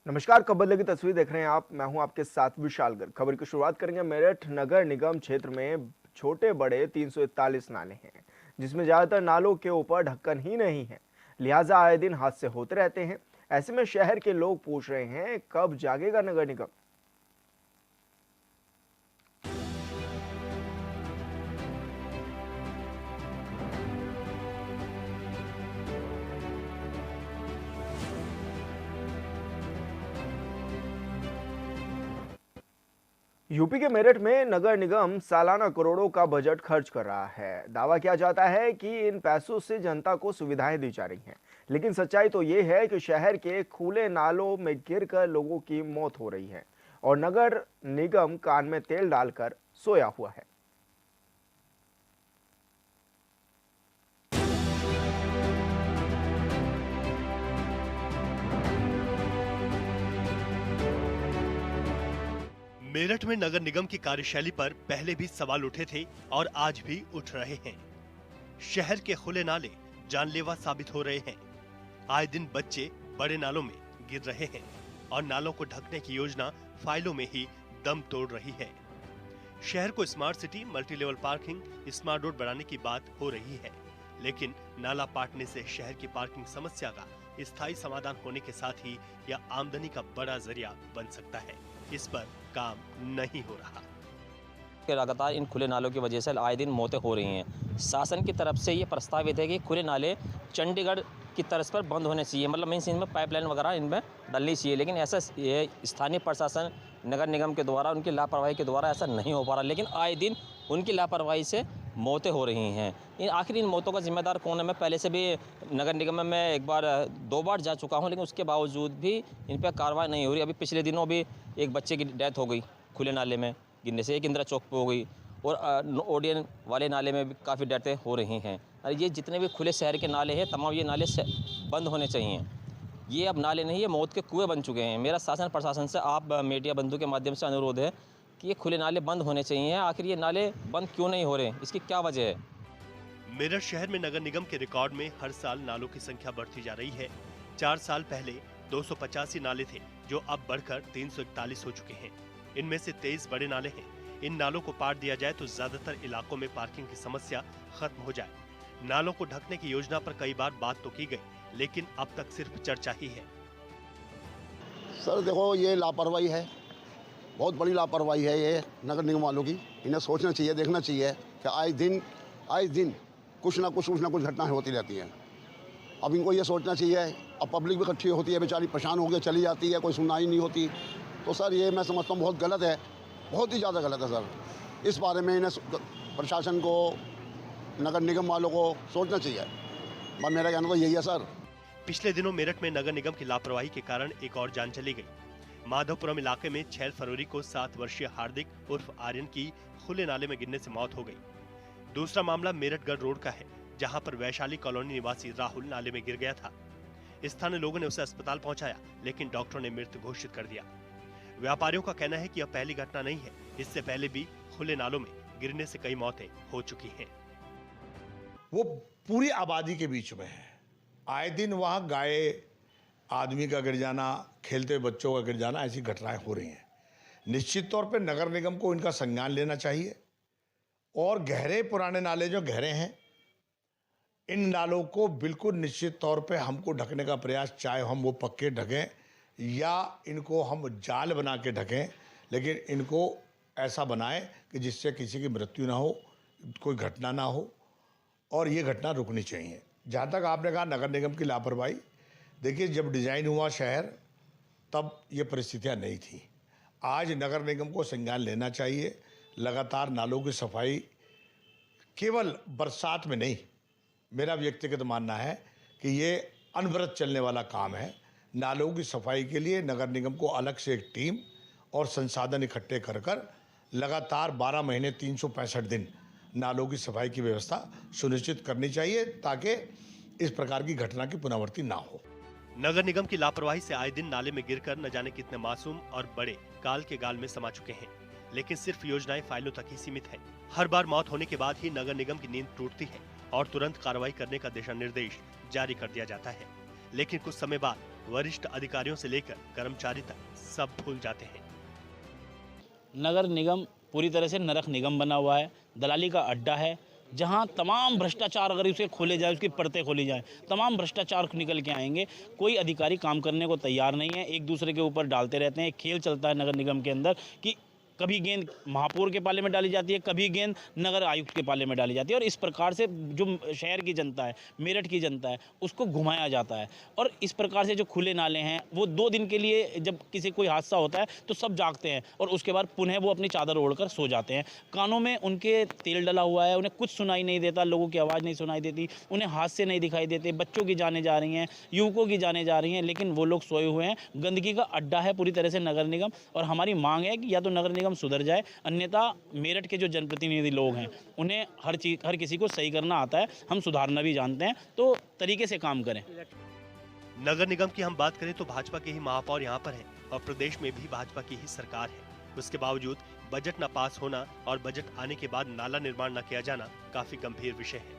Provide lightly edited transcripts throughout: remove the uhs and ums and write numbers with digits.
नमस्कार, खबर लगी तस्वीर देख रहे हैं आप। मैं हूं आपके साथ विशाल गर्ग। खबर की शुरुआत करेंगे। मेरठ नगर निगम क्षेत्र में छोटे बड़े 341 नाले हैं, जिसमें ज्यादातर नालों के ऊपर ढक्कन ही नहीं है। लिहाजा आए दिन हादसे होते रहते हैं। ऐसे में शहर के लोग पूछ रहे हैं, कब जागेगा नगर निगम। यूपी के मेरठ में नगर निगम सालाना करोड़ों का बजट खर्च कर रहा है। दावा किया जाता है कि इन पैसों से जनता को सुविधाएं दी जा रही हैं, लेकिन सच्चाई तो ये है कि शहर के खुले नालों में गिरकर लोगों की मौत हो रही है और नगर निगम कान में तेल डालकर सोया हुआ है। मेरठ में नगर निगम की कार्यशैली पर पहले भी सवाल उठे थे और आज भी उठ रहे हैं। शहर के खुले नाले जानलेवा साबित हो रहे हैं। आए दिन बच्चे बड़े नालों में गिर रहे हैं और नालों को ढकने की योजना फाइलों में ही दम तोड़ रही है। शहर को smart city, multi level parking, smart road बनाने की बात हो रही है, लेकिन नाला पाटने से शहर की पार्किंग समस्या का स्थायी समाधान होने के साथ ही यह आमदनी का बड़ा जरिया बन सकता है। इस पर काम नहीं हो रहा। लगातार इन खुले नालों की वजह से आए दिन मौतें हो रही हैं। शासन की तरफ से ये प्रस्तावित है कि खुले नाले चंडीगढ़ की तर्ज पर बंद होने चाहिए, मतलब मीन्स इनमें पाइपलाइन वगैरह इनमें डलनी चाहिए, लेकिन ऐसा ये स्थानीय प्रशासन नगर निगम के द्वारा, उनकी लापरवाही के द्वारा ऐसा नहीं हो पा रहा। लेकिन आए दिन उनकी लापरवाही से मौतें हो रही हैं। आखिर इन मौतों का जिम्मेदार कौन है? मैं पहले से भी नगर निगम में मैं एक बार 2 बार जा चुका हूं, लेकिन उसके बावजूद भी इन पर कार्रवाई नहीं हो रही। अभी पिछले दिनों भी एक बच्चे की डेथ हो गई खुले नाले में गिरने से, एक इंदिरा चौक पर हो गई, और ओडियन वाले नाले में भी काफ़ी डेथें हो रही हैं। और ये जितने भी खुले शहर के नाले हैं, तमाम ये नाले बंद होने चाहिए। ये अब नाले नहीं, ये मौत के कुएं बन चुके हैं। मेरा शासन प्रशासन से, आप मीडिया बंधु के माध्यम से अनुरोध है कि ये खुले नाले बंद होने चाहिए। आखिर ये नाले बंद क्यों नहीं हो रहे, इसकी क्या वजह है? मेरठ शहर में नगर निगम के रिकॉर्ड में हर साल नालों की संख्या बढ़ती जा रही है। 4 साल पहले 285 नाले थे, जो अब बढ़कर 341 हो चुके हैं। इनमें से 23 बड़े नाले हैं। इन नालों को पाट दिया जाए तो ज्यादातर इलाकों में पार्किंग की समस्या खत्म हो जाए। नालों को ढकने की योजना पर कई बार बात तो की गई, लेकिन अब तक सिर्फ चर्चा ही है। सर देखो, ये लापरवाही है, बहुत बड़ी लापरवाही है ये नगर निगम वालों की। इन्हें सोचना चाहिए, देखना चाहिए कि आए दिन कुछ ना कुछ घटनाएं होती रहती हैं। अब इनको ये सोचना चाहिए। अब पब्लिक भी इकट्ठी होती है, बेचारी परेशान हो के चली जाती है, कोई सुनवाई नहीं होती। तो सर ये मैं समझता हूँ बहुत गलत है, बहुत ही ज़्यादा गलत है सर। इस बारे में इन्हें प्रशासन को, नगर निगम वालों को सोचना चाहिए। बस मेरा कहना तो यही है सर। पिछले दिनों मेरठ में नगर निगम की लापरवाही के कारण एक और जान चली गई। माधवपुरम इलाके में 6 फरवरी को 7 वर्षीय हार्दिक उर्फ आर्यन की खुले नाले में गिरने से मौत हो गई। दूसरा मामला मेरठगढ़ रोड का है, जहां पर वैशाली कॉलोनी निवासी राहुल नाले में गिर गया था। स्थानीय लोगों ने उसे अस्पताल पहुंचाया, लेकिन डॉक्टरों ने मृत घोषित कर दिया। व्यापारियों का कहना है कि यह पहली घटना नहीं है, इससे पहले भी खुले नालों में गिरने से कई मौतें हो चुकी हैं। वो पूरी आबादी के बीच में है। आए दिन वहाँ गाय, आदमी का गिर जाना, खेलते हुए बच्चों का गिर जाना, ऐसी घटनाएं हो रही हैं। निश्चित तौर पे नगर निगम को इनका संज्ञान लेना चाहिए और गहरे पुराने नाले जो गहरे हैं, इन नालों को बिल्कुल निश्चित तौर पे हमको ढकने का प्रयास, चाहे हम वो पक्के ढकें या इनको हम जाल बना के ढकें, लेकिन इनको ऐसा बनाएं कि जिससे किसी की मृत्यु ना हो, कोई घटना ना हो, और ये घटना रुकनी चाहिए। जहाँ तक आपने कहा नगर निगम की लापरवाही, देखिए जब डिज़ाइन हुआ शहर तब ये परिस्थितियाँ नहीं थी। आज नगर निगम को संज्ञान लेना चाहिए। लगातार नालों की सफाई केवल बरसात में नहीं, मेरा व्यक्तिगत मानना है कि ये अनवरत चलने वाला काम है। नालों की सफाई के लिए नगर निगम को अलग से एक टीम और संसाधन इकट्ठे कर लगातार 12 महीने 365 दिन नालों की सफाई की व्यवस्था सुनिश्चित करनी चाहिए, ताकि इस प्रकार की घटना की पुनरावृत्ति ना हो। नगर निगम की लापरवाही से आए दिन नाले में गिरकर न जाने कितने मासूम और बड़े काल के गाल में समा चुके हैं, लेकिन सिर्फ योजनाएं फाइलों तक ही सीमित है। हर बार मौत होने के बाद ही नगर निगम की नींद टूटती है और तुरंत कार्रवाई करने का दिशा निर्देश जारी कर दिया जाता है, लेकिन कुछ समय बाद वरिष्ठ अधिकारियों से लेकर कर्मचारी तक सब भूल जाते हैं। नगर निगम पूरी तरह से नरक निगम बना हुआ है, दलाली का अड्डा है, जहां तमाम भ्रष्टाचार अगर उसे खोले जाए, उसकी परतें खोली जाए, तमाम भ्रष्टाचार निकल के आएंगे। कोई अधिकारी काम करने को तैयार नहीं है, एक दूसरे के ऊपर डालते रहते हैं। एक खेल चलता है नगर निगम के अंदर कि कभी गेंद महापौर के पाले में डाली जाती है, कभी गेंद नगर आयुक्त के पाले में डाली जाती है, और इस प्रकार से जो शहर की जनता है, मेरठ की जनता है, उसको घुमाया जाता है। और इस प्रकार से जो खुले नाले हैं वो 2 दिन के लिए, जब किसी कोई हादसा होता है तो सब जागते हैं और उसके बाद पुनः वो अपनी चादर ओढ़कर सो जाते हैं। कानों में उनके तेल डला हुआ है, उन्हें कुछ सुनाई नहीं देता, लोगों की आवाज़ नहीं सुनाई देती, उन्हें हादसे नहीं दिखाई देते, बच्चों की जानें जा रही हैं, युवकों की जानें जा रही हैं, लेकिन वो लोग सोए हुए हैं। गंदगी का अड्डा है पूरी तरह से नगर निगम, और हमारी मांग है कि या तो नगर निगम सुधर जाए, अन्यथा मेरठ के जो जनप्रतिनिधि लोग हैं उन्हें हर किसी को सही करना आता है, हम सुधारना भी जानते हैं, तो तरीके से काम करें। नगर निगम की हम बात करें तो भाजपा के ही महापौर यहाँ पर हैं और प्रदेश में भी भाजपा की ही सरकार है। उसके बावजूद बजट न पास होना और बजट आने के बाद नाला निर्माण न किया जाना काफी गंभीर विषय है।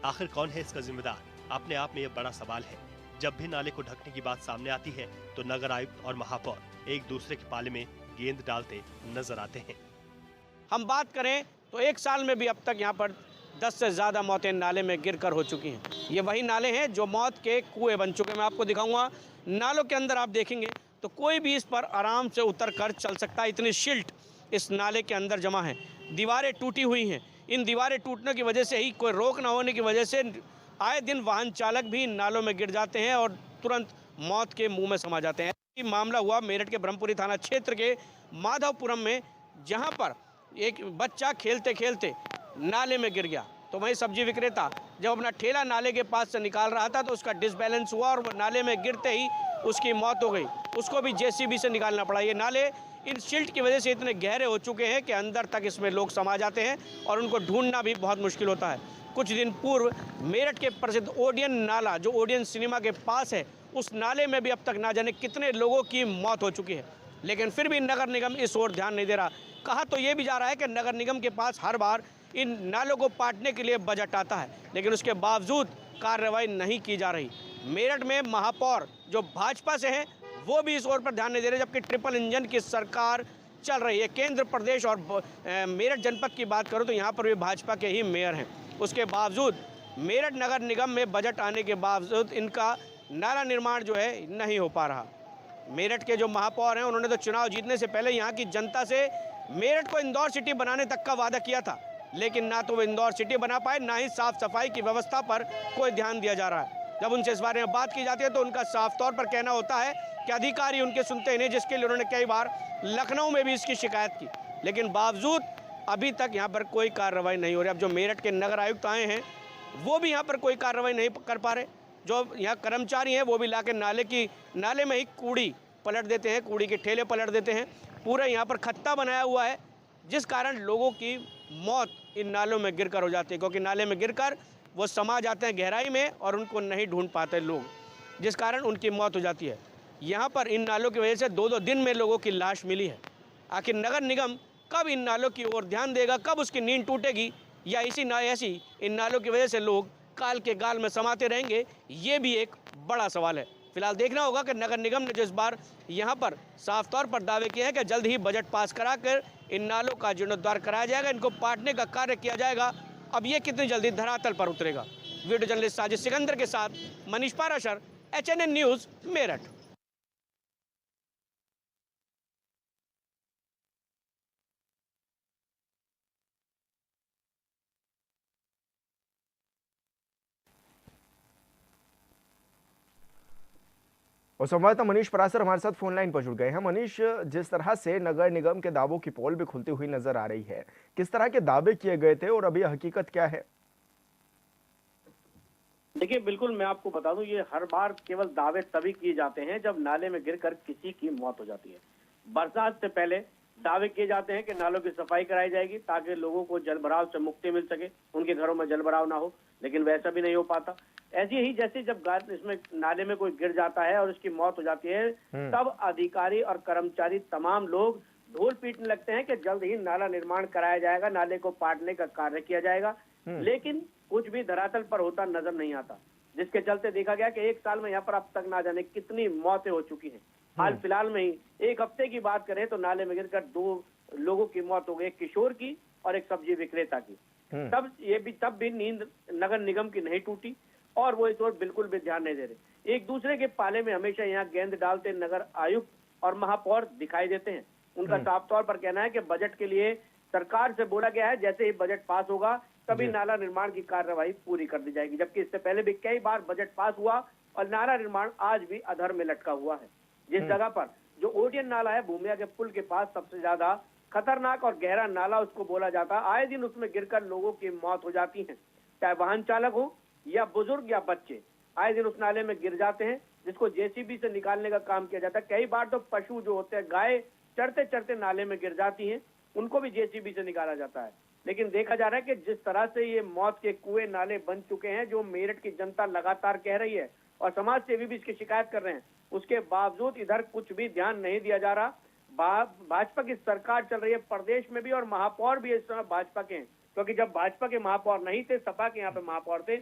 आखिर कौन है इसका जिम्मेदार? अपने आप में यह बड़ा सवाल है। जब भी नाले को ढकने की बात सामने आती है तो नगर आयुक्त और महापौर एक दूसरे के पाले में गेंद डालते नजर आते हैं। हम बात करें तो 1 साल में भी अब तक यहाँ पर 10 से ज़्यादा मौतें नाले में गिरकर हो चुकी हैं। ये वही नाले हैं जो मौत के कुएं बन चुके हैं। मैं आपको दिखाऊंगा, नालों के अंदर आप देखेंगे तो कोई भी इस पर आराम से उतर कर चल सकता है। इतनी शिल्ट इस नाले के अंदर जमा है, दीवारें टूटी हुई हैं। इन दीवारें टूटने की वजह से ही, कोई रोक ना होने की वजह से आए दिन वाहन चालक भी इन नालों में गिर जाते हैं और तुरंत मौत के मुँह में समा जाते हैं। ये मामला हुआ मेरठ के ब्रह्मपुरी थाना क्षेत्र के माधवपुरम में, जहाँ पर एक बच्चा खेलते खेलते नाले में गिर गया। तो वही सब्जी विक्रेता जब अपना ठेला नाले के पास से निकाल रहा था तो उसका डिसबैलेंस हुआ और नाले में गिरते ही उसकी मौत हो गई। उसको भी जेसीबी से निकालना पड़ा। ये नाले इन शिल्ट की वजह से इतने गहरे हो चुके हैं कि अंदर तक इसमें लोग समा जाते हैं और उनको ढूंढना भी बहुत मुश्किल होता है। कुछ दिन पूर्व मेरठ के प्रसिद्ध ओडियन नाला, जो ओडियन सिनेमा के पास है, उस नाले में भी अब तक ना जाने कितने लोगों की मौत हो चुकी है, लेकिन फिर भी नगर निगम इस ओर ध्यान नहीं दे रहा। कहा तो ये भी जा रहा है कि नगर निगम के पास हर बार इन नालों को पाटने के लिए बजट आता है, लेकिन उसके बावजूद कार्रवाई नहीं की जा रही। मेरठ में महापौर जो भाजपा से हैं वो भी इस ओर पर ध्यान नहीं दे रहे, जबकि ट्रिपल इंजन की सरकार चल रही है। केंद्र, प्रदेश और मेरठ जनपद की बात करो तो यहाँ पर भी भाजपा के ही मेयर हैं। उसके बावजूद मेरठ नगर निगम में बजट आने के बावजूद इनका नाला निर्माण जो है नहीं हो पा रहा। मेरठ के जो महापौर हैं उन्होंने तो चुनाव जीतने से पहले यहाँ की जनता से मेरठ को इंदौर सिटी बनाने तक का वादा किया था, लेकिन ना तो वो इंदौर सिटी बना पाए, ना ही साफ सफाई की व्यवस्था पर कोई ध्यान दिया जा रहा है। जब उनसे इस बारे में बात की जाती है तो उनका साफ तौर पर कहना होता है कि अधिकारी उनके सुनते ही नहीं, जिसके लिए उन्होंने कई बार लखनऊ में भी इसकी शिकायत की, लेकिन बावजूद अभी तक यहाँ पर कोई कार्रवाई नहीं हो रही। अब जो मेरठ के नगर आयुक्त आए हैं वो भी यहाँ पर कोई कार्रवाई नहीं कर पा रहे। जो यहाँ कर्मचारी हैं वो भी लाके नाले में ही कूड़ी पलट देते हैं, कूड़ी के ठेले पलट देते हैं। पूरा यहाँ पर खत्ता बनाया हुआ है, जिस कारण लोगों की मौत इन नालों में गिरकर हो जाती है, क्योंकि नाले में गिरकर वो समा जाते हैं गहराई में और उनको नहीं ढूंढ पाते लोग, जिस कारण उनकी मौत हो जाती है। यहाँ पर इन नालों की वजह से 2-2 दिन में लोगों की लाश मिली है। आखिर नगर निगम कब इन नालों की ओर ध्यान देगा, कब उसकी नींद टूटेगी, या ऐसी इन नालों की वजह से लोग काल के गाल में समाते रहेंगे, ये भी एक बड़ा सवाल है। फिलहाल देखना होगा कि नगर निगम ने जो इस बार यहाँ पर साफ तौर पर दावे किए हैं कि जल्द ही बजट पास कराकर इन नालों का जीर्णोद्धार कराया जाएगा, इनको पाटने का कार्य किया जाएगा। अब ये कितनी जल्दी धरातल पर उतरेगा। वीडियो जर्नलिस्ट साजिद सिकंदर के साथ मनीष पाराशर, HNN न्यूज़, मेरठ। और संवाददाता मनीष परासर हमारे साथ फोन लाइन पर जुड़ गए हैं। मनीष, जिस तरह से नगर निगम के दावों की पोल भी खुलती हुई नजर आ रही है, किस तरह के दावे किए गए थे और अभी हकीकत क्या है? देखिए, बिल्कुल मैं आपको बता दूं, ये हर बार केवल दावे तभी किए जाते हैं जब नाले में गिरकर किसी की मौत हो जाती है। बरसात से पहले दावे किए जाते हैं कि नालों की सफाई कराई जाएगी ताकि लोगों को जलभराव से मुक्ति मिल सके, उनके घरों में जलभराव ना हो, लेकिन वैसा भी नहीं हो पाता। ऐसे ही जैसे जब इसमें नाले में कोई गिर जाता है और उसकी मौत हो जाती है, तब अधिकारी और कर्मचारी तमाम लोग ढोल पीटने लगते हैं कि जल्द ही नाला निर्माण कराया जाएगा, नाले को पाटने का कार्य किया जाएगा, लेकिन कुछ भी धरातल पर होता नजर नहीं आता। जिसके चलते देखा गया कि एक साल में यहाँ पर अब तक ना जाने कितनी मौतें हो चुकी हैं। हाल फिलहाल में ही एक हफ्ते की बात करें तो नाले में गिरकर 2 लोगों की मौत हो गई, एक किशोर की और एक सब्जी विक्रेता की। तब भी नींद नगर निगम की नहीं टूटी और वो इस ओर बिल्कुल भी ध्यान नहीं दे रहे। एक दूसरे के पाले में हमेशा यहाँ गेंद डालते नगर आयुक्त और महापौर दिखाई देते हैं। उनका साफ तौर पर कहना है कि बजट के लिए सरकार से बोला गया है जैसे ही बजट पास होगा तभी नाला निर्माण की कार्यवाही पूरी कर दी जाएगी, जबकि इससे पहले भी कई बार बजट पास हुआ और नाला निर्माण आज भी अधर में लटका हुआ है। जिस जगह पर जो ओडियन नाला है भूमिया के पुल के पास सबसे ज्यादा खतरनाक और गहरा नाला उसको बोला जाता है। आए दिन उसमें गिरकर लोगों की मौत हो जाती है, चाहे वाहन चालक हो या बुजुर्ग या बच्चे, आए दिन उस नाले में गिर जाते हैं जिसको जेसीबी से निकालने का काम किया जाता है। कई बार तो पशु जो होते हैं, गाय चढ़ते चढ़ते नाले में गिर जाती हैं, उनको भी जेसीबी से निकाला जाता है। लेकिन देखा जा रहा है कि जिस तरह से ये मौत के कुएं नाले बन चुके हैं, जो मेरठ की जनता लगातार कह रही है और समाज सेवी भी इसकी शिकायत कर रहे हैं, उसके बावजूद इधर कुछ भी ध्यान नहीं दिया जा रहा। भाजपा की सरकार चल रही है प्रदेश में भी और महापौर भी इस समय भाजपा के हैं, क्योंकि जब भाजपा के महापौर नहीं थे, सपा के यहाँ पे महापौर थे,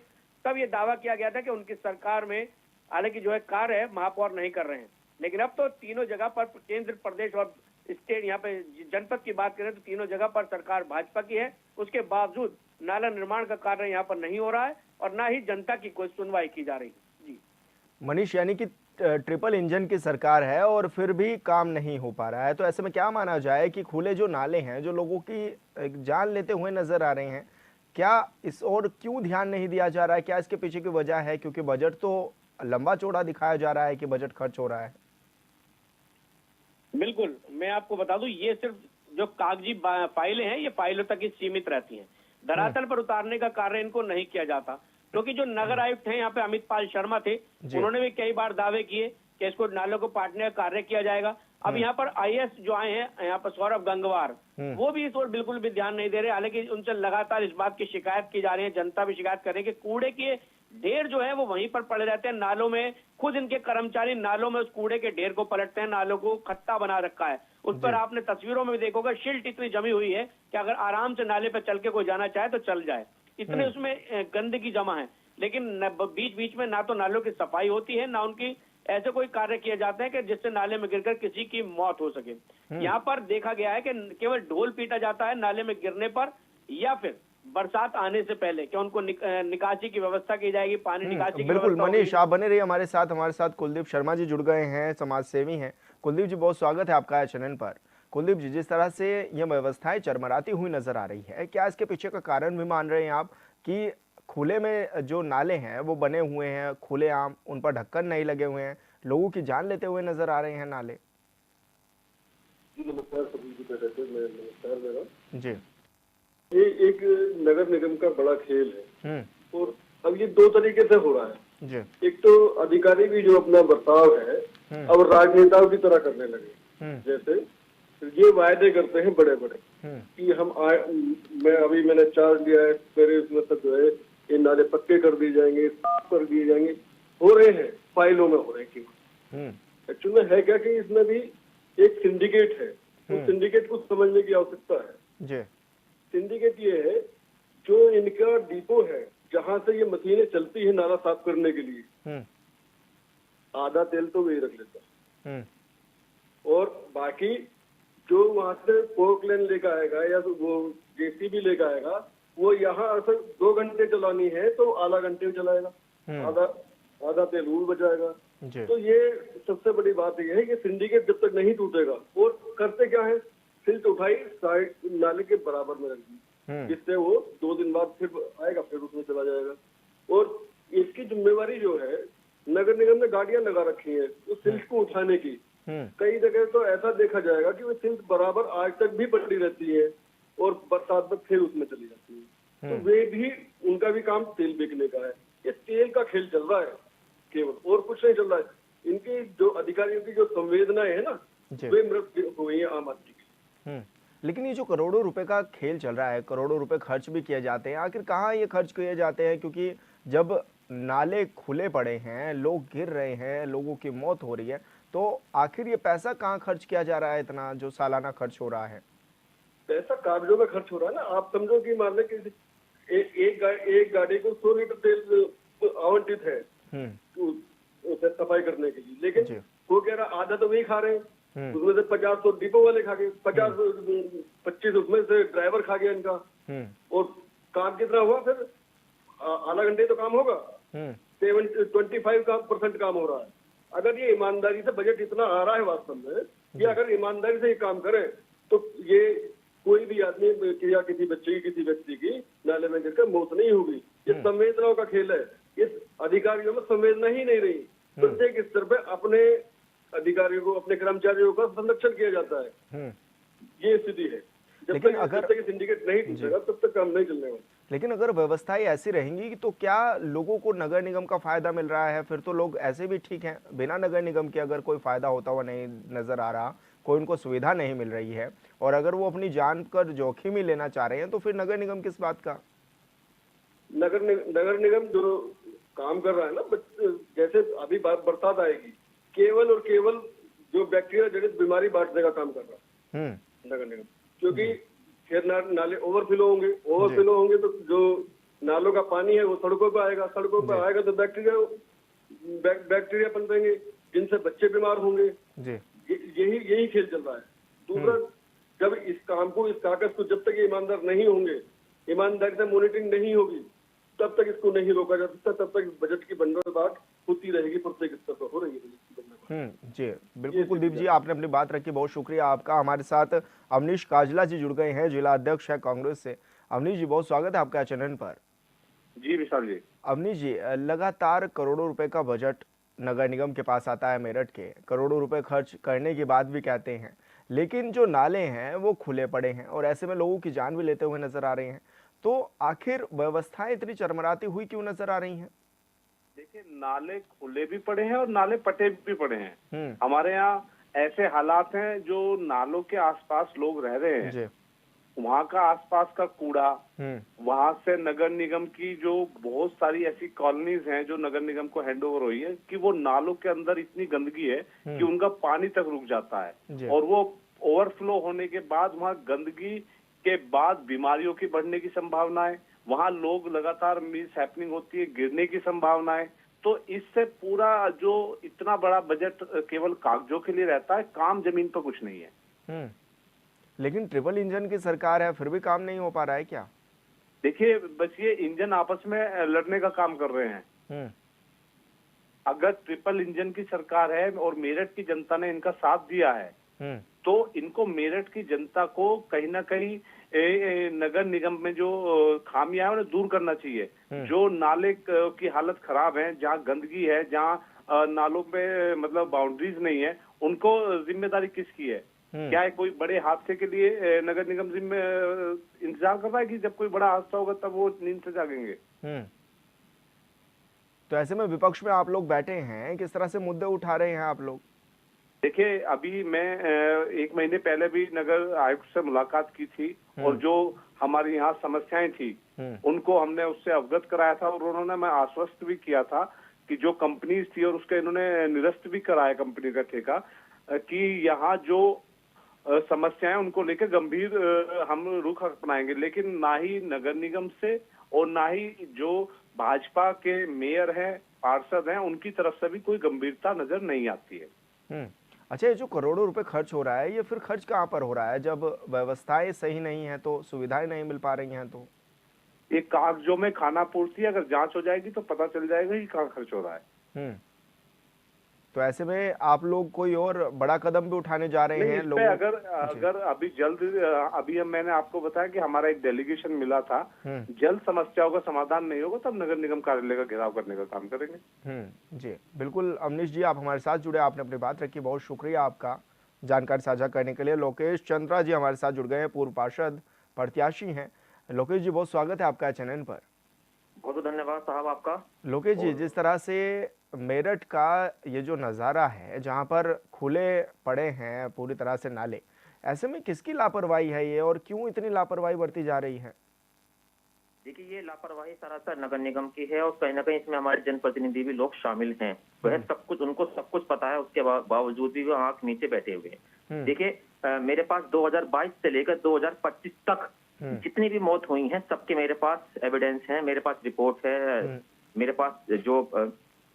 तब ये दावा किया गया था कि उनकी सरकार में हालांकि जो है कार्य है महापौर नहीं कर रहे हैं। लेकिन अब तो तीनों जगह पर केंद्र, प्रदेश और स्टेट, यहाँ पे जनपद की बात करें तो तीनों जगह पर सरकार भाजपा की है। उसके बावजूद नाला निर्माण का कार्य यहाँ पर नहीं हो रहा है और ना ही जनता की कोई सुनवाई की जा रही है। जी मनीष, यानी कि ट्रिपल इंजन की सरकार है और फिर भी काम नहीं हो पा रहा है, तो ऐसे में क्या माना जाए कि खुले जो नाले हैं जो लोगों की जान लेते हुए नजर आ रहे हैं, क्या इस ओर क्यों ध्यान नहीं दिया जा रहा है? क्या इसके पीछे की वजह है? क्योंकि बजट तो लंबा चौड़ा दिखाया जा रहा है कि बजट खर्च हो रहा है। बिल्कुल, मैं आपको बता दूं, ये सिर्फ जो कागजी फाइलें हैं, ये फाइलों तक ही सीमित रहती हैं। धरातल पर उतारने का कार्य इनको नहीं किया जाता, क्योंकि जो नगर आयुक्त हैं यहाँ पे अमित पाल शर्मा थे, उन्होंने भी कई बार दावे किए कि इसको नालों को पाटने का कार्य किया जाएगा। अब यहाँ पर आईएएस जो आए हैं यहाँ पर सौरभ गंगवार, वो भी इस ओर बिल्कुल भी ध्यान नहीं दे रहे। हालांकि उनसे लगातार इस बात की शिकायत की जा रही है, जनता भी शिकायत कर रही है कि कूड़े के ढेर जो है वो वहीं पर पड़े रहते हैं नालों में। खुद इनके कर्मचारी नालों में उस कूड़े के ढेर को पलटते हैं, नालों को खत्ता बना रखा है। उस पर आपने तस्वीरों में भी देखोगे शिल्ट इतनी जमी हुई है कि अगर आराम से नाले पर चल के कोई जाना चाहे तो चल जाए, इतने उसमें गंदगी जमा है। लेकिन बीच बीच में ना तो नालों की सफाई होती है, ना उनकी ऐसे कोई कार्य किए जाते हैं कि जिससे नाले में गिरकर किसी की मौत हो सके। यहाँ पर देखा गया है कि केवल ढोल पीटा जाता है नाले में गिरने पर, या फिर बरसात आने से पहले कि उनको निकासी की व्यवस्था की जाएगी, पानी निकासी की। बिल्कुल मनीष, आप बने रहिए हमारे साथ कुलदीप शर्मा जी जुड़ गए हैं, समाज सेवी हैं। कुलदीप जी, बहुत स्वागत है आपका चैनल पर। कुलदीप जी, जिस तरह से ये व्यवस्थाएं चरमराती हुई नजर आ रही है, क्या इसके पीछे का कारण भी मान रहे हैं आप कि खुले में जो नाले हैं वो बने हुए हैं, खुलेआम, उन पर ढक्कन नहीं लगे हुए हैं, लोगों की जान लेते हुए नजर आ रहे हैं नाले? नमस्कार मेरा जी, ये एक नगर निगम का बड़ा खेल है और अब ये 2 तरीके से हो रहा है जी। एक तो अधिकारी भी जो अपना बर्ताव है अब राजनेताओं की तरह करने लगे। जैसे ये वायदे करते हैं बड़े बड़े कि मैंने चार्ज लिया है, मेरे उसमें तक जो है ये नाले पक्के कर दिए जाएंगे, साफ कर दिए जाएंगे, हो रहे हैं, फाइलों में हो रहे हैं। एक्चुअल में है क्या कि इसमें भी एक सिंडिकेट है, उस सिंडिकेट को समझने की आवश्यकता है जी। सिंडिकेट ये है जो इनका डिपो है जहां से ये मशीनें चलती है नाला साफ करने के लिए, आधा तेल तो वही रख लेता है और बाकी जो वहां से पोर्कलेन लेकर आएगा या तो वो जेसीबी लेकर आएगा, वो यहाँ अगर 2 घंटे चलानी है तो आधा घंटे में चलाएगा, आधा तेल वो बचाएगा। तो ये सबसे बड़ी बात ये है कि सिंडिकेट जब तक नहीं टूटेगा, और करते क्या है, सिल्ट उठाई साइड नाले के बराबर में रख दी, जिससे वो 2 दिन बाद फिर आएगा, फिर उसमें चला जाएगा। और इसकी जिम्मेवारी जो है नगर निगम ने गाड़ियां लगा रखी है उस सिल्ट को उठाने की। कई जगह तो ऐसा देखा जाएगा कि वो सिल्ट बराबर आज तक भी पड़ी रहती है और बरसात में फिर उसमें चली जाती है। तो वे भी, उनका भी काम तेल बेचने का है। ये तेल का खेल चल रहा है केवल, और कुछ नहीं चल रहा है। इनकी जो अधिकारियों की जो संवेदनाएं है ना, वे मृत हो गई है आम आदमी की। लेकिन ये जो करोड़ों रुपए का खेल चल रहा है, करोड़ों रुपए खर्च भी किए जाते हैं, आखिर कहाँ ये खर्च किए जाते हैं? क्योंकि जब नाले खुले पड़े हैं, लोग गिर रहे हैं, लोगों की मौत हो रही है, तो आखिर ये पैसा कहाँ खर्च किया जा रहा है? इतना जो सालाना खर्च हो रहा है, पैसा कागजों में खर्च हो रहा है ना। आप समझो कि मान लें कि एक गाड़ी को 100 लीटर तेल आवंटित है उसे सफाई करने के लिए, लेकिन वो कह रहा आधा तो वही खा रहे हैं, उसमें से 50 तो डिपो वाले खा गए, 25 उसमें से ड्राइवर खा गया इनका। और काम कितना हुआ फिर? आधा घंटे तो काम होगा, 25% काम हो रहा है। अगर ये ईमानदारी से बजट इतना आ रहा है वास्तव में, कि अगर ईमानदारी से ये काम करे तो ये कोई भी आदमी या किसी बच्चे की किसी व्यक्ति की नाले में गिरकर मौत नहीं होगी। ये संवेदनाओं का खेल है, इस अधिकारियों में संवेदना ही नहीं रही। प्रत्येक स्तर पे अपने अधिकारियों को, अपने कर्मचारियों का संरक्षण किया जाता है। ये स्थिति है। जब तक सिंडिकेट नहीं टूटेगा तब तक काम नहीं चलने वाला। लेकिन अगर व्यवस्थाएं ऐसी रहेंगी तो क्या लोगों को नगर निगम का फायदा मिल रहा है? फिर तो लोग ऐसे भी ठीक हैं, बिना नगर निगम के अगर कोई फायदा होता हुआ नहीं नजर आ रहा, कोई उनको सुविधा नहीं मिल रही है, और अगर वो अपनी जान पर जोखिम ही लेना चाह रहे हैं, तो फिर नगर निगम किस बात का? नगर निगम जो काम कर रहा है ना, जैसे अभी बरसात आएगी, केवल और केवल जो बैक्टीरिया जनित बीमारी बांटने का काम कर रहा है नगर निगम। क्योंकि फिर नाले ओवरफ्लो होंगे तो जो नालों का पानी है वो सड़कों पर आएगा, तो बैक्टीरिया पनपेंगे, जिनसे बच्चे बीमार होंगे। यही खेल चल रहा है। दूसरा, जब इस कागज को जब तक ईमानदार नहीं होंगे, ईमानदारी से मॉनिटरिंग नहीं होगी, तब तक इसको नहीं रोका जा सकता। तब तक बजट की बंदरबाट होती रहेगी, प्रत्येक स्तर पर हो रही है। जी बिल्कुल कुलदीप जी, आपने अपनी बात रखी, बहुत शुक्रिया आपका। हमारे साथ अवनीश काजला जी जुड़ गए हैं, जिला अध्यक्ष है कांग्रेस से। अवनीश जी, बहुत स्वागत है आपका चैनल पर। जी विशाल जी। अवनीश जी, लगातार करोड़ों रुपए का बजट नगर निगम के पास आता है, मेरठ के करोड़ों रुपए खर्च करने की बात भी कहते हैं, लेकिन जो नाले हैं वो खुले पड़े हैं और ऐसे में लोगों की जान भी लेते हुए नजर आ रहे हैं। तो आखिर व्यवस्थाएं इतनी चरमराती हुई क्यों नजर आ रही हैं? देखिए, नाले खुले भी पड़े हैं और नाले पटे भी पड़े हैं। हमारे यहाँ ऐसे हालात हैं, जो नालों के आसपास लोग रह रहे हैं, वहाँ का आसपास का कूड़ा, वहाँ से नगर निगम की जो बहुत सारी ऐसी कॉलोनीज हैं जो नगर निगम को हैंड ओवर हुई है, कि वो नालों के अंदर इतनी गंदगी है कि उनका पानी तक रुक जाता है। और वो ओवरफ्लो होने के बाद वहाँ गंदगी के बाद बीमारियों की बढ़ने की संभावना है, वहाँ लोग लगातार मिस हैपनिंग होती है, गिरने की संभावना है। तो इससे पूरा जो इतना बड़ा बजट केवल कागजों के लिए रहता है, काम जमीन पर कुछ नहीं है। लेकिन ट्रिपल इंजन की सरकार है, फिर भी काम नहीं हो पा रहा है क्या? देखिए, बस ये इंजन आपस में लड़ने का काम कर रहे हैं। अगर ट्रिपल इंजन की सरकार है और मेरठ की जनता ने इनका साथ दिया है, तो इनको मेरठ की जनता को कहीं ना कहीं नगर निगम में जो खामियां है उन्हें दूर करना चाहिए। जो नाले की हालत खराब है, जहाँ गंदगी है, जहाँ नालों पे मतलब बाउंड्रीज नहीं है, उनको जिम्मेदारी किसकी है? क्या कोई बड़े हादसे के लिए नगर निगम इंतजार कर रहा है कि जब कोई बड़ा हादसा होगा तब वो नींद से जागेंगे? तो ऐसे में विपक्ष में आप लोग बैठे हैं, किस तरह से मुद्दे उठा रहे हैं आप लोग? देखिए, अभी मैं 1 महीने पहले भी नगर आयुक्त से मुलाकात की थी और जो हमारी यहाँ समस्याएं थी उनको हमने उससे अवगत कराया था, और उन्होंने मैं आश्वस्त भी किया था कि जो कंपनीज थी, और उसका इन्होंने निरस्त भी कराया कंपनी का ठेका, कि यहाँ जो समस्याएं उनको लेकर गंभीर हम रुख अपनाएंगे। लेकिन ना ही नगर निगम से और ना ही जो भाजपा के मेयर हैं, पार्षद हैं, उनकी तरफ से भी कोई गंभीरता नजर नहीं आती है। अच्छा, ये जो करोड़ों रुपए खर्च हो रहा है, ये फिर खर्च कहाँ पर हो रहा है? जब व्यवस्थाएं सही नहीं है, तो सुविधाएं नहीं मिल पा रही हैं, तो ये कागजों में खाना पूर्ति, अगर जांच हो जाएगी तो पता चल जाएगा कि कहाँ खर्च हो रहा है। तो ऐसे में आप लोग कोई और बड़ा कदम भी उठाने जा रहे हैं लोग? अगर अभी जल्द, अभी मैंने आपको बताया कि हमारा एक डेलीगेशन मिला था, जल्द समस्याओं का समाधान नहीं होगा तब नगर निगम कार्यालय का घेराव करने का काम करेंगे। जी बिल्कुल। अवनीश जी, आप हमारे साथ जुड़े, आपने अपनी बात रखी, बहुत शुक्रिया आपका जानकारी साझा करने के लिए। लोकेश चंद्रा जी हमारे साथ जुड़ गए हैं, पूर्व पार्षद प्रत्याशी हैं। लोकेश जी, बहुत स्वागत है आपका चैनल पर। बहुत धन्यवाद साहब आपका। लोकेश जी, जिस तरह से मेरठ का ये जो नज़ारा है, जहाँ पर खुले पड़े हैं पूरी तरह से नाले, ऐसे में किसकी लापरवाही है ये, और क्यों इतनी लापरवाही बरती जा रही है? देखिए, ये लापरवाही सरासर नगर निगम की है, और कहीं ना कहीं इसमें हमारे जनप्रतिनिधि भी लोग शामिल हैं। वह सब कुछ, उनको सब कुछ पता है, उसके बावजूद भी वो आंख नीचे बैठे हुए हैं। देखिए, मेरे पास 2022 से लेकर 2025 तक जितनी भी मौत हुई हैं, सबके मेरे पास एविडेंस है, मेरे पास रिपोर्ट है, मेरे पास जो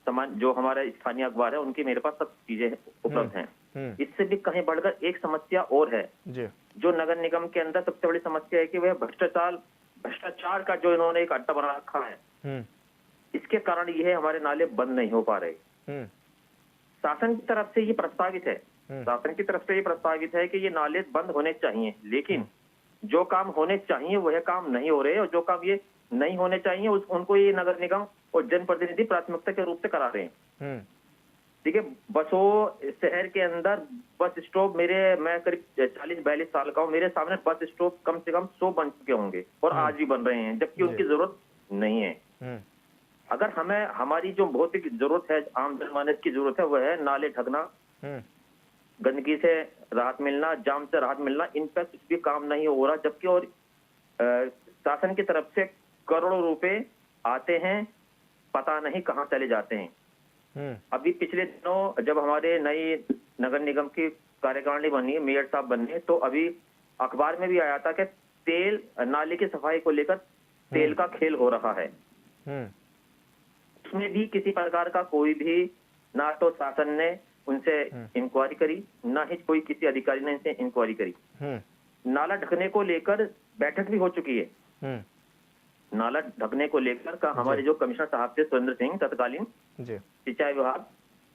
सामान, जो हमारा स्थानीय अखबार है, उनकी मेरे पास सब चीजें उपलब्ध हैं। इससे भी कहीं बढ़कर एक समस्या और है जो नगर निगम के अंदर सबसे बड़ी समस्या है कि वह भ्रष्टाचार का जो इन्होंने एक अड्डा बना रखा है। इसके कारण ये हमारे नाले बंद नहीं हो पा रहे। शासन की तरफ से ये प्रस्तावित है, शासन की तरफ से ये प्रस्तावित है कि ये नाले बंद होने चाहिए, लेकिन जो काम होने चाहिए वह काम नहीं हो रहे, और जो काम ये नहीं होने चाहिए उनको ये नगर निगम और जनप्रतिनिधि प्राथमिकता के रूप से करा रहे हैं। देखिए, बसों शहर के अंदर बस स्टॉप, मैं करीब 40-42 साल का हूँ, मेरे सामने बस स्टॉप कम से कम 100 बन चुके होंगे और आज भी बन रहे हैं, जबकि उनकी जरूरत नहीं है। अगर हमें हमारी जो भौतिक जरूरत है, आम जनमानस की जरूरत है, वह है नाले ढकना, गंदगी से राहत मिलना, जाम से राहत मिलना। इन पर कुछ भी काम नहीं हो रहा, जबकि और शासन की तरफ से करोड़ों रुपए आते हैं, पता नहीं कहाँ चले जाते हैं। अभी पिछले दिनों जब हमारे नई नगर निगम की कार्यकारिणी बनी, मेयर साहब बने, तो अभी अखबार में भी आया था कि तेल नाले की सफाई को लेकर तेल का खेल हो रहा है। उसमें भी किसी प्रकार का कोई भी, ना तो शासन ने उनसे इंक्वायरी करी, ना ही कोई किसी अधिकारी ने इनसे इंक्वायरी करी। नाला ढकने को लेकर बैठक भी हो चुकी है। नाला ढकने को लेकर का हमारे जो कमिश्नर साहब थे सुरेंद्र सिंह, तत्कालीन सिंचाई विभाग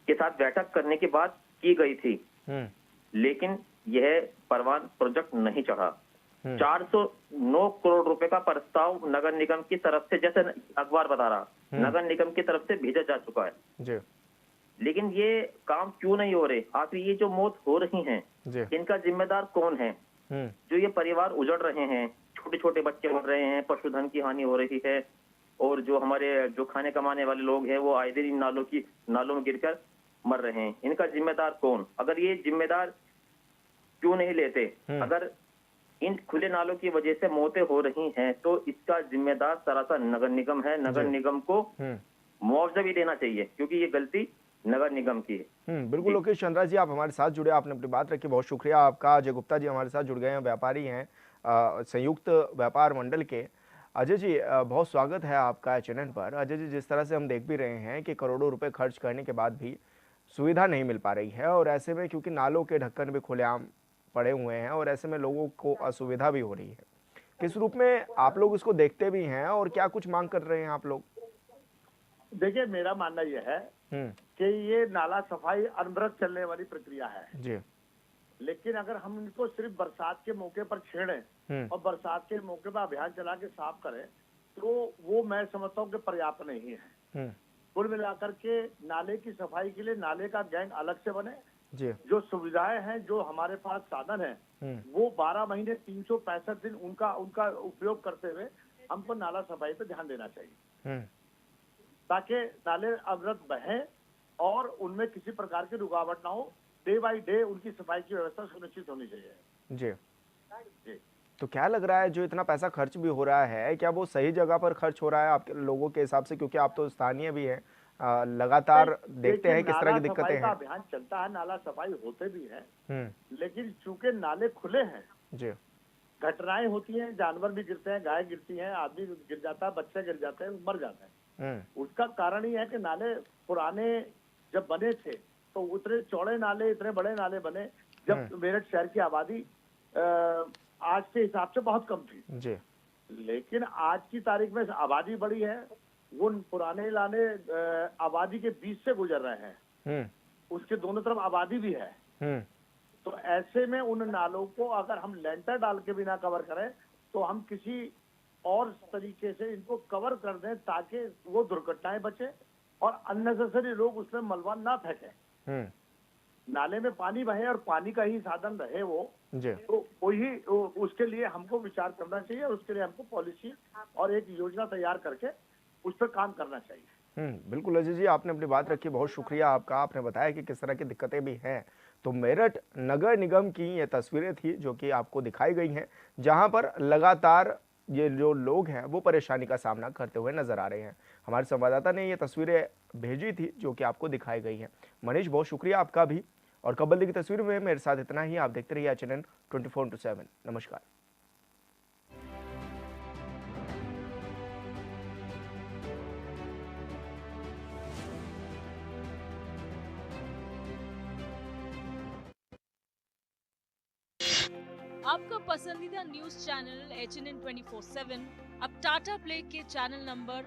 के साथ बैठक करने के बाद की गई थी, लेकिन यह परवान प्रोजेक्ट नहीं चढ़ा। 409 करोड़ रुपए का प्रस्ताव नगर निगम की तरफ से, जैसे अखबार बता रहा, नगर निगम की तरफ से भेजा जा चुका है, लेकिन ये काम क्यों नहीं हो रहे? आखिर ये जो मौत हो रही हैं, इनका जिम्मेदार कौन है? जो ये परिवार उजड़ रहे हैं, छोटे छोटे बच्चे मर रहे हैं, पशुधन की हानि हो रही है, और जो हमारे जो खाने कमाने वाले लोग हैं वो आए दिन इन नालों में गिरकर मर रहे हैं, इनका जिम्मेदार कौन? अगर ये जिम्मेदार क्यों नहीं लेते? अगर इन खुले नालों की वजह से मौतें हो रही हैं तो इसका जिम्मेदार सरासर नगर निगम है। नगर निगम को मुआवजा भी देना चाहिए, क्योंकि ये गलती नगर निगम की है। बिल्कुल लोकेश चंद्रा जी, आप हमारे साथ जुड़े, आपने अपनी बात रखी, बहुत शुक्रिया आपका। अजय गुप्ता जी हमारे साथ जुड़ गए हैं, व्यापारी हैं संयुक्त व्यापार मंडल के। अजय जी, बहुत स्वागत है आपका चैनल पर। अजय जी, जिस तरह से हम देख भी रहे हैं कि करोड़ों रुपए खर्च करने के बाद भी सुविधा नहीं मिल पा रही है, और ऐसे में क्योंकि नालों के ढक्कन भी खुलेआम पड़े हुए हैं और ऐसे में लोगों को असुविधा भी हो रही है, किस रूप में आप लोग इसको देखते भी हैं और क्या कुछ मांग कर रहे हैं आप लोग? देखिए, मेरा मानना यह है कि ये नाला सफाई अनवरत चलने वाली प्रक्रिया है जी, लेकिन अगर हम इनको सिर्फ बरसात के मौके पर छेड़ें और बरसात के मौके पर अभियान चला के साफ करें तो वो मैं समझता हूँ कि पर्याप्त नहीं है। कुल मिलाकर के नाले की सफाई के लिए नाले का गैंग अलग से बने, जो सुविधाएं हैं, जो हमारे पास साधन है, वो 12 महीने 365 दिन उनका उपयोग करते हुए हमको नाला सफाई पे ध्यान देना चाहिए, ताकि नाले अविरत बहें और उनमें किसी प्रकार की रुकावट ना हो। डे बाई डे उनकी सफाई की व्यवस्था सुनिश्चित होनी चाहिए। जी। तो क्या लग रहा है, जो इतना पैसा खर्च भी हो रहा है, क्या वो सही जगह पर खर्च हो रहा है आपके लोगों के हिसाब से? क्योंकि आप तो स्थानीय भी हैं, लगातार देखते हैं किस तरह की दिक्कतें हैं। अभियान चलता है, नाला सफाई होते भी है, लेकिन चूंकि नाले खुले हैं, घटनाएं होती हैं, जानवर भी गिरते हैं, गाय गिरती है, आदमी गिर जाता है, बच्चे गिर जाते हैं, मर जाते हैं। उसका कारण ही है कि नाले पुराने जब बने थे तो उतने चौड़े नाले, इतने बड़े नाले बने जब मेरठ शहर की आबादी आज के हिसाब से बहुत कम थी, लेकिन आज की तारीख में आबादी बढ़ी है, वो पुराने नाले आबादी के बीच से गुजर रहे हैं, उसके दोनों तरफ आबादी भी है। तो ऐसे में उन नालों को अगर हम लेंटर डाल के बिना कवर करें तो हम किसी और तरीके से इनको कवर कर दें ताकि वो दुर्घटनाएं बचे और अननेसेसरी लोग उसमें मलबा ना फेंकें। नाले में पानी बहे और पानी का ही साधन रहे वो, तो वही उसके लिए हमको विचार करना चाहिए, उसके लिए हमको पॉलिसी और एक योजना तैयार करके उस पर काम करना चाहिए। बिल्कुल अजय जी, आपने अपनी बात रखी, बहुत शुक्रिया आपका। आपने बताया कि किस तरह की दिक्कतें भी हैं। तो मेरठ नगर निगम की ये तस्वीरें थी जो कि आपको दिखाई गई हैं, जहां पर लगातार ये जो लोग हैं वो परेशानी का सामना करते हुए नजर आ रहे हैं। हमारे संवाददाता ने ये तस्वीरें भेजी थी जो कि आपको दिखाई गई हैं। मनीष, बहुत शुक्रिया आपका भी। और कबड्डी की तस्वीर में मेरे साथ इतना ही। आप देखते रहिए चैनल 24/7। नमस्कार। आपका पसंदीदा न्यूज चैनल HNN 24/7 अब टाटा प्ले के चैनल नंबर